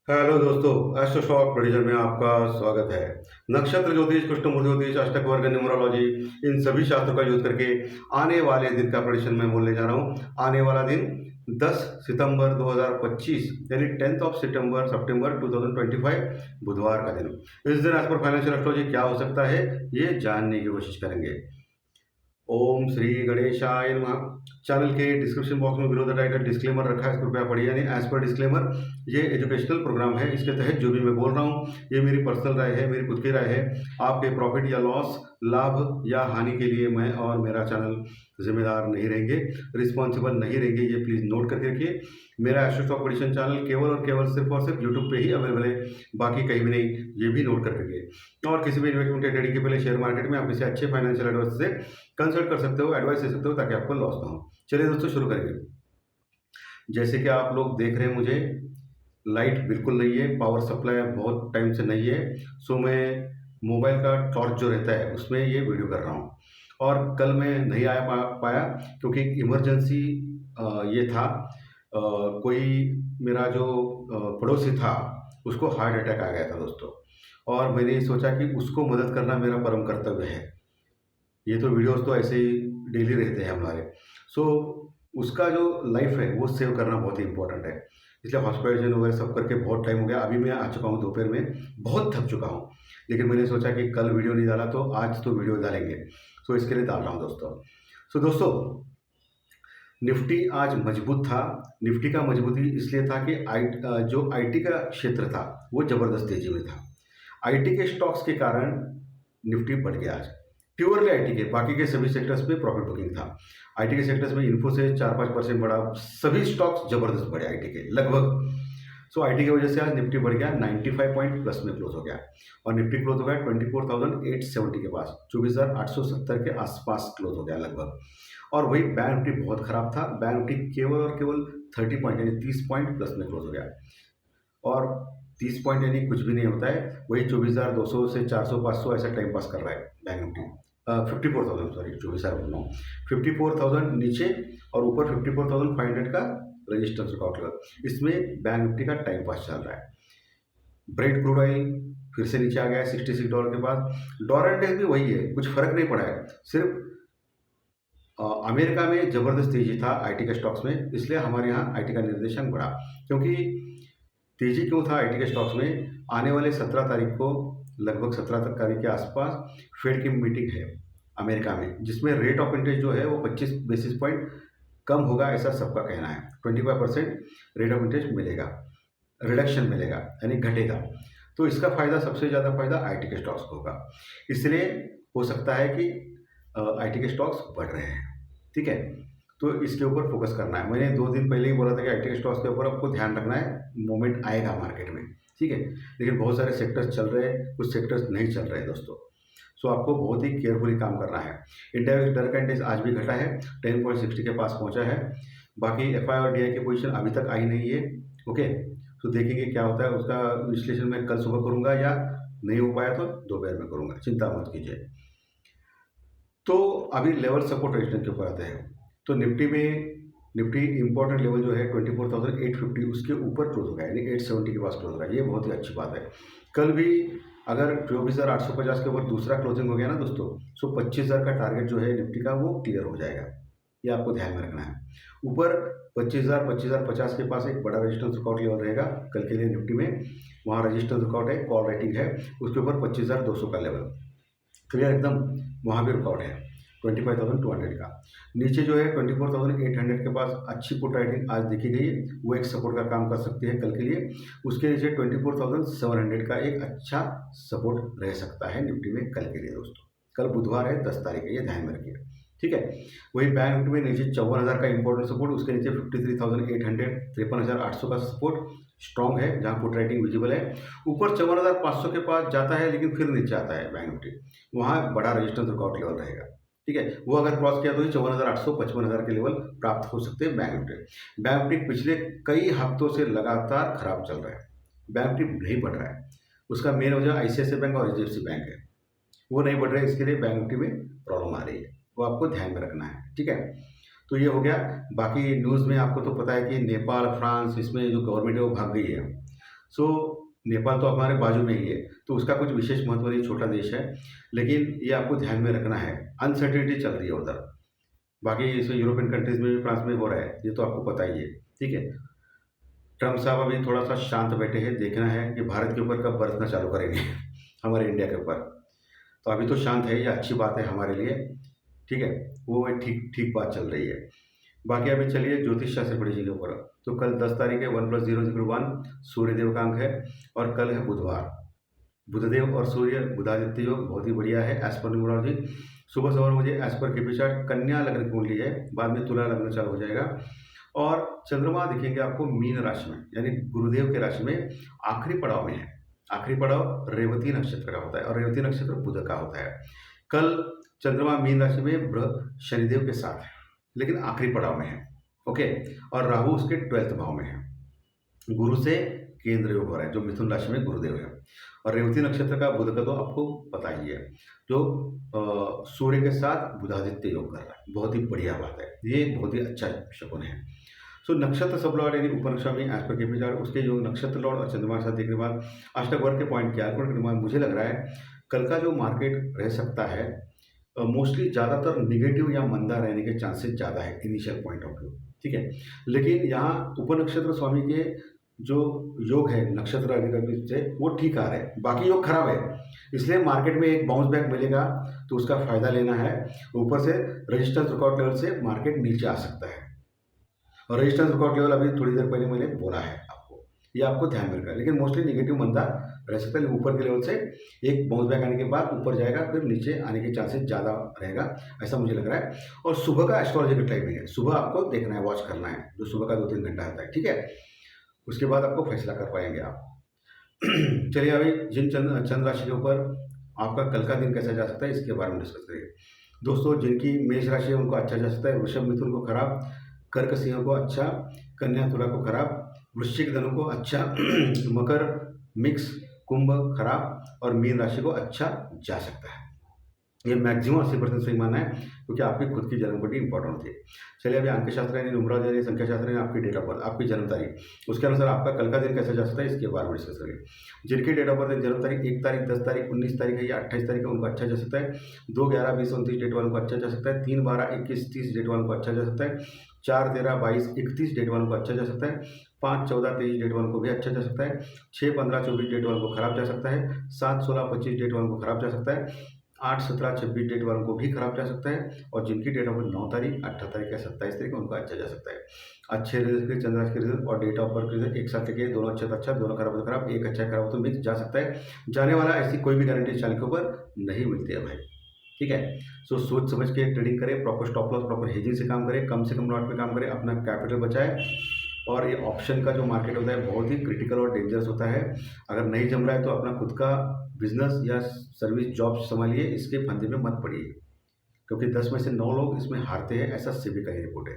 Hello दोस्तों, astro shock प्रोडिजन में आपका स्वागत है। नक्षत्र ज्योतिष, कुष्ठमूर्ति ज्योतिष, अष्टक वर्ग, न्यूमरोलॉजी, इन सभी शास्त्रों का यूज करके आने वाले दिन का प्रोडिक्शन मैं बोलने जा रहा हूँ। आने वाला दिन 10 सितंबर 2025 यानी 10th ऑफ सितंबर 2025 बुधवार का दिन। इस दिन एज पर फाइनेंशियल एस्ट्रोलॉजी क्या हो सकता है, ये जानने की कोशिश करेंगे। ओम श्री गणेशाय नमः। चैनल के डिस्क्रिप्शन बॉक्स में बिलो द टाइटल डिस्क्लेमर रखा है, कृपया पढ़िए। यानी एज पर डिस्क्लेमर, ये एजुकेशनल प्रोग्राम है। इसके तहत जो भी मैं बोल रहा हूँ ये मेरी पर्सनल राय है, मेरी खुद की राय है। आपके प्रॉफिट या लॉस, लाभ या हानि के लिए मैं और मेरा चैनल जिम्मेदार नहीं रहेंगे, रिस्पॉन्सिबल नहीं रहेंगे। ये प्लीज़ नोट करके रखिए। मेरा एस्ट्रो स्टॉक प्रेडिक्शन चैनल केवल और केवल सिर्फ और सिर्फ यूट्यूब पे ही अवेलेबल है, बाकी कहीं भी नहीं। ये भी नोट करके रखिए। और किसी भी इन्वेस्टमेंट या ट्रेडिंग के पहले शेयर मार्केट में आप किसी अच्छे फाइनेंशियल एडवाइजर से कंसल्ट कर सकते हो, एडवाइस ले सकते हो, ताकि आपको लॉस ना हो। चलिए दोस्तों, शुरू करेंगे। जैसे कि आप लोग देख रहे हैं, मुझे लाइट बिल्कुल नहीं है, पावर सप्लाई बहुत टाइम से नहीं है। सो मैं मोबाइल का टॉर्च जो रहता है उसमें ये वीडियो कर रहा हूँ। और कल मैं नहीं पाया क्योंकि इमरजेंसी ये था। कोई मेरा जो पड़ोसी था उसको हार्ट अटैक आ गया था दोस्तों, और मैंने सोचा कि उसको मदद करना मेरा परम कर्तव्य है। ये तो वीडियोस तो ऐसे ही डेली रहते हैं हमारे। सो उसका जो लाइफ है वो सेव करना बहुत ही इंपॉर्टेंट है। इसलिए हॉस्पिटलाइजेशन वगैरह सब करके बहुत टाइम हो गया। अभी मैं आ चुका हूँ दोपहर में, बहुत थक चुका हूँ। लेकिन मैंने सोचा कि कल वीडियो नहीं डाला तो आज तो वीडियो डालेंगे। सो इसके लिए डाल रहा हूँ दोस्तों। सो दोस्तों, निफ्टी आज मजबूत था। निफ्टी का मजबूती इसलिए था कि जो आईटी का क्षेत्र था वो ज़बरदस्त तेजी में था। आईटी के स्टॉक्स के कारण निफ्टी बढ़ गया आज। प्योरली आईटी के, बाकी के सभी सेक्टर्स पे प्रॉफिट बुकिंग था। आईटी के सेक्टर्स में इन्फोसिस 4-5% बढ़ा, सभी स्टॉक्स जबरदस्त बढ़े आईटी के लगभग। सो आईटी की वजह से आज निफ्टी बढ़ गया, 95 पॉइंट प्लस में क्लोज हो गया। और निफ्टी क्लोज हो गया 24,870 के पास, 24,870 के आसपास क्लोज हो गया लगभग। और वही बैंक निफ्टी बहुत खराब था। बैंक निफ्टी केवल और केवल 30 पॉइंट यानी 30 पॉइंट प्लस में क्लोज हो गया। और 30 पॉइंट यानी कुछ भी नहीं होता है, वही 24,200 से 400-500 ऐसा टाइम पास कर रहा है बैंक निफ्टी। 54,000, सॉरी 24,000 बोल रहा हूँ, 54,000 नीचे और ऊपर 54,500 का रजिस्टेंस रिकॉर्ड लेवल। इसमें बैंक निफ्टी का टाइम पास चल रहा है। ब्रेड क्रूड ऑयल फिर से नीचे आ गया है $66 के पास। डॉलर इंडेक्स भी वही है, कुछ फर्क नहीं पड़ा है। सिर्फ अमेरिका में ज़बरदस्त तेजी था आईटी के स्टॉक्स में, इसलिए हमारे यहाँ आईटी का निर्देशन बढ़ा। क्योंकि तेजी क्यों था आईटी के स्टॉक्स में, आने वाले 17 तारीख को, लगभग 17 तारीख के आसपास फेड की मीटिंग है अमेरिका में, जिसमें रेट ऑफ इंटरेस्ट जो है वो 25 बेसिस पॉइंट कम होगा, ऐसा सबका कहना है। 25% रेट ऑफ इंटरेस्ट मिलेगा, रिडक्शन मिलेगा यानी घटेगा। तो इसका फ़ायदा, सबसे ज़्यादा फ़ायदा आईटी के स्टॉक्स को होगा। इसलिए हो सकता है कि आईटी के स्टॉक्स बढ़ रहे हैं, ठीक है। तो इसके ऊपर फोकस करना है। मैंने 2 दिन पहले ही बोला था कि आईटी के स्टॉक्स के ऊपर आपको ध्यान रखना है, मूवमेंट आएगा मार्केट में, ठीक है। लेकिन बहुत सारे सेक्टर्स चल रहे हैं, कुछ सेक्टर्स नहीं चल रहे हैं दोस्तों। सो आपको बहुत ही केयरफुली काम करना है। इंडिया डर का इंडेक्स आज भी घटा है, 10.60 के पास पहुंचा है। बाकी एफआई और डीआई की पोजीशन अभी तक आई नहीं है, ओके। तो देखेंगे क्या होता है, उसका विश्लेषण मैं कल सुबह करूंगा, या नहीं हो पाया तो दोपहर में करूंगा, चिंता मत कीजिए। तो अभी लेवल सपोर्ट रेजिस्टेंस के ऊपर आते हैं। तो निफ्टी इंपॉर्टेंट लेवल जो है 24,850, उसके ऊपर क्लोज हो गया, यानी 870 के पास क्लोज हो गया। ये बहुत ही अच्छी बात है। कल भी अगर 24,850 के ऊपर दूसरा क्लोजिंग हो गया ना दोस्तों, सो 25,000 का टारगेट जो है निफ्टी का वो क्लियर हो जाएगा। ये आपको ध्यान में रखना है। ऊपर 25,000, 25,050 के पास एक बड़ा रेजिस्टेंस रिकॉर्ड लेवल रहेगा कल के लिए निफ्टी में। वहाँ रेजिस्टेंस रिकॉर्ड है, कॉल रेटिंग है, उसके ऊपर 25,200 का लेवल क्लियर एकदम, वहाँ भी रिकॉर्ड है 25,200 का। नीचे जो है 24,800 के पास अच्छी पुट राइटिंग आज देखी गई है, वो एक सपोर्ट का काम कर सकती है कल के लिए। उसके नीचे 24,700 का एक अच्छा सपोर्ट रह सकता है निफ्टी में कल के लिए दोस्तों। कल बुधवार है, 10 तारीख है, ये ध्यान में रखिए, ठीक है। वही बैंक निफ्टी में नीचे 54,000 का इंपॉर्टेंट सपोर्ट, उसके नीचे 53,800, 53,800 का सपोर्ट स्ट्रॉन्ग है, जहाँ पुट राइटिंग विजिबल है। ऊपर 54,500 के पास जाता है, लेकिन फिर नीचे आता है बैंक निफ्टी, वहाँ बड़ा रेजिस्टेंस रिकॉर्ड लेवल रहेगा, ठीक है। वो अगर क्रॉस किया तो ही 54,800, 55,000 के लेवल प्राप्त हो सकते हैं बैंक निफ्टी। बैंक निफ्टी पिछले कई हफ्तों से लगातार खराब चल रहा है, बैंक निफ्टी नहीं बढ़ रहा है। उसका मेन वजह आईसीआईसीआई बैंक और एचडीएफसी बैंक है, वो नहीं बढ़ रहे, इसके लिए बैंक निफ्टी में प्रॉब्लम आ रही है, वो आपको ध्यान में रखना है, ठीक है। तो ये हो गया। बाकी न्यूज़ में आपको तो पता है कि नेपाल, फ्रांस, इसमें जो गवर्नमेंट है वो भाग गई है। सो नेपाल तो हमारे बाजू में ही है, तो उसका कुछ विशेष महत्व नहीं, छोटा देश है, लेकिन ये आपको ध्यान में रखना है, अनसर्टेनिटी चल रही है उधर। बाकी इसमें यूरोपियन कंट्रीज़ में भी, फ्रांस में हो रहा है, ये तो आपको पता ही है, ठीक है। ट्रम्प साहब अभी थोड़ा-सा शांत बैठे हैं, देखना है कि भारत के ऊपर कब बरसना चालू करेंगे हमारे इंडिया के ऊपर। तो अभी तो शांत है, ये अच्छी बात है हमारे लिए, ठीक है। वो एक ठीक ठीक बात चल रही है। बाकी अभी चलिए ज्योतिष शास्त्र पढ़ी के ऊपर। तो कल 10 तारीख है, 1 + 0 = 1, सूर्यदेव का अंक है, और कल है बुधवार। बुधदेव और सूर्य बुधादित्य योग बहुत ही बढ़िया है एज पर न्यूमरोलॉजी। सुबह सवा 9 बजे एज पर केपी चार्ट कन्या लग्न की कुंडली है, बाद में तुला लग्न चालू हो जाएगा। और चंद्रमा दिखेंगे आपको मीन राशि में, यानी गुरुदेव के राशि में आखिरी पड़ाव में है। आखिरी पड़ाव रेवती नक्षत्र का होता है, और रेवती नक्षत्र बुध का होता है। कल चंद्रमा मीन राशि में शनिदेव के साथ है, लेकिन आखिरी पड़ाव में है, ओके। और राहु उसके 12th भाव में है, गुरु से केंद्र योग हो रहा है, जो मिथुन राशि में गुरुदेव है। और रेवती नक्षत्र का बुध का तो आपको पता ही है, जो सूर्य के साथ बुधादित्य योग कर रहा है, बहुत ही बढ़िया बात है, ये बहुत ही अच्छा शकुन है। सो नक्षत्र सब लॉर्ड यानी उपनक्षा में एज पर केपी चार्ट, उसके योग नक्षत्र लॉर्ड और चंद्रमा के साथ देखने के बाद अष्टक वर्ग के पॉइंट कैलकुलेट करने के बाद मुझे लग रहा है कल का जो मार्केट रह सकता है मोस्टली ज़्यादातर निगेटिव या मंदा रहने के चांसेस ज़्यादा है इनिशियल पॉइंट ऑफ व्यू, ठीक है। लेकिन यहाँ उपनक्षत्र स्वामी के जो योग है नक्षत्र अधिकारी से वो ठीक आ रहे हैं, बाकी योग खराब है, इसलिए मार्केट में एक बाउंस बैक मिलेगा, तो उसका फायदा लेना है। ऊपर से रेजिस्टेंस रुकआउट लेवल से मार्केट नीचे आ सकता है, और रेजिस्टेंस रुकआउट लेवल अभी थोड़ी देर पहले मैंने बोला है आपको, ये आपको ध्यान में रखना है। लेकिन मोस्टली निगेटिव मंदा रह सकता है, ऊपर के लेवल से एक बाउंस बैक आने के बाद ऊपर जाएगा, फिर नीचे आने के चांसेस ज़्यादा रहेगा, ऐसा मुझे लग रहा है। और सुबह का एस्ट्रोलॉजिकल टाइमिंग है, सुबह आपको देखना है, वॉच करना है, जो सुबह का 2-3 घंटा आता है, ठीक है। उसके बाद आपको फैसला कर पाएंगे आप। चलिए अभी जिन चंद्र राशि के ऊपर आपका कल का दिन कैसा जा सकता है इसके बारे में डिस्कस करेंगे। दोस्तों, जिनकी मेष राशि है उनको अच्छा जा सकता है, वृषभ मिथुन को खराब, कर्क सिंह को अच्छा, कन्या तुला को खराब, वृश्चिक धनु को अच्छा, मकर मिक्स, कुंभ खराब, और मीन राशि को अच्छा जा सकता है। ये मैक्सिमम 80% सही माना है, क्योंकि आपकी खुद की जन्म कुंडली इंपॉर्टेंट होती है। चलिए अभी अंक शास्त्र यानी न्यूमरोलॉजी यानी संख्या शास्त्र यानी आपकी डेट ऑफ बर्थ, आपकी जन्म तारीख, उसके अनुसार आपका कल का दिन कैसा जा सकता है इसके बारे में डिस्कस करेंगे। जिनकी डेट ऑफ बर्थ जन्म तारीख 1 तारीख, 10 तारीख, 19 तारीख है या 28 तारीख है, उनको अच्छा जा सकता है। 2, 11, 20, 29 डेट वालों को अच्छा जा सकता है। 3, 12, 21, 30 डेट वालों को अच्छा जा सकता है। 4, 13, 22, 31 डेट वालों को अच्छा जा सकता है। 5, 14, 23 डेट वालों को भी अच्छा जा सकता है। 6, 15, 24 डेट वालों को खराब जा सकता है। 7, 16, 25 डेट वालों को खराब जा सकता है। 8, 17, 26 डेट वालों को भी खराब जा सकता है। और जिनकी डेट ऑफ बर्थ 9 तारीख, 18 तारीख या 27 तारीख उनको अच्छा जा सकता है। अच्छे रिजल्ट के चंद्र राशि के रिजल्ट और डेट ऑफ बर्थ के रिजल्ट एक साथ लेके दोनों अच्छा तो अच्छा, दोनों खराब तो खराब, एक अच्छा खराब तो मिक्स जा सकता है। जाने वाला ऐसी कोई भी गारंटी चाल के ऊपर नहीं मिलती है भाई, ठीक है। सो सोच समझ के ट्रेडिंग करें, proper stop loss, proper hedging से काम करें, कम से कम लॉट में काम करें, अपना कैपिटल बचाएं। और ये ऑप्शन का जो मार्केट होता है बहुत ही क्रिटिकल और डेंजरस होता है। अगर नहीं जम रहा है तो अपना खुद का बिजनेस या सर्विस जॉब संभालिए, इसके फंदे में मत पड़िए, क्योंकि 10 में से 9 लोग इसमें हारते हैं, ऐसा सेबी का ही रिपोर्ट है।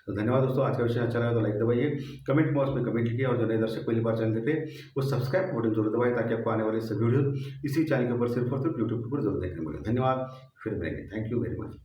तो धन्यवाद दोस्तों, आज का विषय अच्छा लगा तो लाइक दबाइए, कमेंट बॉक्स में कमेंट लिखिए, और जो नए दर्शक पहली बार चैनल देख रहे हैं वो सब्सक्राइब बटन जरूर दबाएं, ताकि आपको आने वाले सभी वीडियो इसी चैनल के ऊपर सिर्फ और सिर्फ यूट्यूब के ऊपर जरूर देखने को मिले। धन्यवाद, फिर मिलेंगे, थैंक यू वेरी मच।